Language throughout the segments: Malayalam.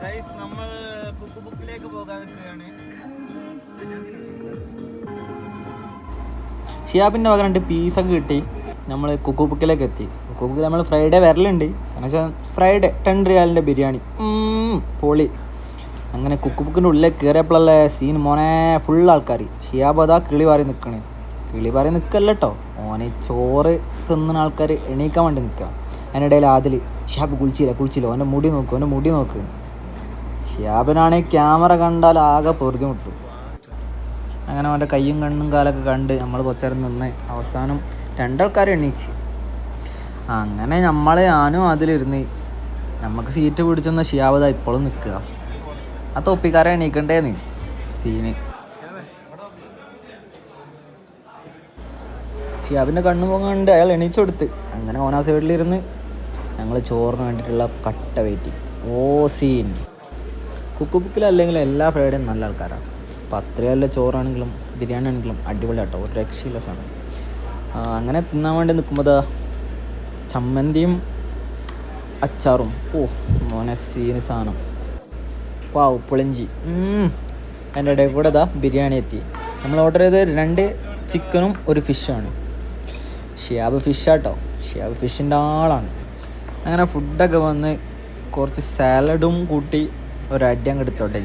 ഗൈസ് നമ്മൾ കുക്ക് ബുക്കിലേക്ക് പോകാൻ നിൽക്കുകയാണ്. ഷിയാബിൻ്റെ വക 2 പീസൊക്കെ കിട്ടി. നമ്മൾ കുക്ക് ബുക്കിലേക്ക് എത്തി. കുക്ക് ബുക്കിൽ നമ്മൾ ഫ്രൈഡേ വരലുണ്ട്. കാരണം വെച്ചാൽ ഫ്രൈഡേ 10 റിയാലിൻ്റെ ബിരിയാണി പൊളി. അങ്ങനെ കുക്ക് ബുക്കിൻ്റെ ഉള്ളിൽ കയറിയപ്പോഴല്ലേ സീൻ മോനെ ഫുൾ ആൾക്കാർ. ഷിയാബ് അതാ കിളി പാറി നിൽക്കണേ. കിളി പാറി നിൽക്കല്ല കേട്ടോ, ഓനെ ചോറ് തിന്നുന്ന ആൾക്കാർ എണീക്കാൻ വേണ്ടി നിൽക്കുക. അതിനിടയിൽ ആദിൽ ഷിയാബ് കുളിച്ചില്ല ഓൻ്റെ മുടി നോക്ക്. ഷിയാബിനാണെങ്കിൽ ക്യാമറ കണ്ടാൽ ആകെ പൊറുതി മുട്ടും. അങ്ങനെ അവൻ്റെ കയ്യും കണ്ണും കാലൊക്കെ കണ്ട് നമ്മൾ കുറച്ചേരം നിന്ന് അവസാനം 2 ആൾക്കാർ എണീച്ച്. അങ്ങനെ ഞാനും അതിലിരുന്ന് നമുക്ക് സീറ്റ് പിടിച്ചെന്ന ഷിയാബ് ഇപ്പോഴും നിൽക്കുക. ആ തൊപ്പിക്കാരെ എണീക്കണ്ടേന്ന് സീന്. ഷിയാബിൻ്റെ കണ്ണു പോകാണ്ട് അയാൾ എണീച്ചു കൊടുത്ത്. അങ്ങനെ ഓനാ സൈഡിലിരുന്ന് ഞങ്ങൾ ചോറിന് വേണ്ടിയിട്ടുള്ള കട്ട വെയിറ്റിംഗ്. സീൻ. കുക്ക് ബുക്കിലല്ലെങ്കിൽ എല്ലാ ഫ്രൈഡേയും നല്ല ആൾക്കാരാണ്. അപ്പോൾ അത്രയല്ല ചോറാണെങ്കിലും ബിരിയാണി ആണെങ്കിലും അടിപൊളി കേട്ടോ, ഒരു രക്ഷയില്ല സാധനം. അങ്ങനെ തിന്നാൻ വേണ്ടി നിൽക്കുമ്പോൾ ചമ്മന്തിയും അച്ചാറും മോനെ സീന് സാധനം. പുളിഞ്ചി. അതിൻ്റെ ഇടയിൽ കൂടെ ബിരിയാണി എത്തി. നമ്മൾ ഓർഡർ ചെയ്ത് 2 ചിക്കനും 1 ഫിഷാണ്. ഷിയാബ് ഫിഷാട്ടോ, ഷിയാബ് ഫിഷിൻ്റെ ആളാണ്. അങ്ങനെ ഫുഡൊക്കെ വന്ന് കുറച്ച് സാലഡും കൂട്ടി ഒരടി അങ്ങ് എടുത്തോട്ടെ.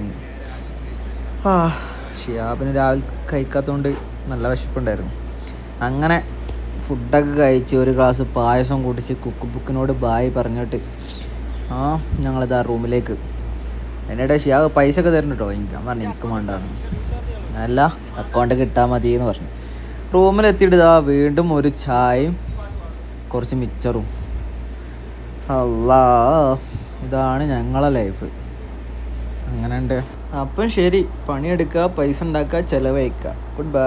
ഷിയാബിന് രാവിലെ കഴിക്കാത്തതുകൊണ്ട് നല്ല വിശപ്പുണ്ടായിരുന്നു. അങ്ങനെ ഫുഡൊക്കെ കഴിച്ച് 1 ഗ്ലാസ് പായസം കുടിച്ച് കുക്ക് ബുക്കിനോട് ബായ് പറഞ്ഞിട്ട് ഞങ്ങളിതാ റൂമിലേക്ക്. എന്നിട്ട് ഷിയാബ് പൈസ ഒക്കെ തരുന്നു കേട്ടോ. ഞാൻ പറഞ്ഞു എനിക്ക് വേണ്ടാന്ന്. അല്ല, അക്കൗണ്ട് കിട്ടാൽ മതി എന്ന് പറഞ്ഞു. റൂമിലെത്തിയിട്ട് വീണ്ടും 1 ചായയും കുറച്ച് മിച്ചറും. അല്ലാ, ഇതാണ് ഞങ്ങളെ ലൈഫ്. അങ്ങനെ ഉണ്ട്. അപ്പം ശരി, പണിയെടുക്കുക, പൈസ ഉണ്ടാക്കുക, ചിലവഴിക്കുക. Good bye.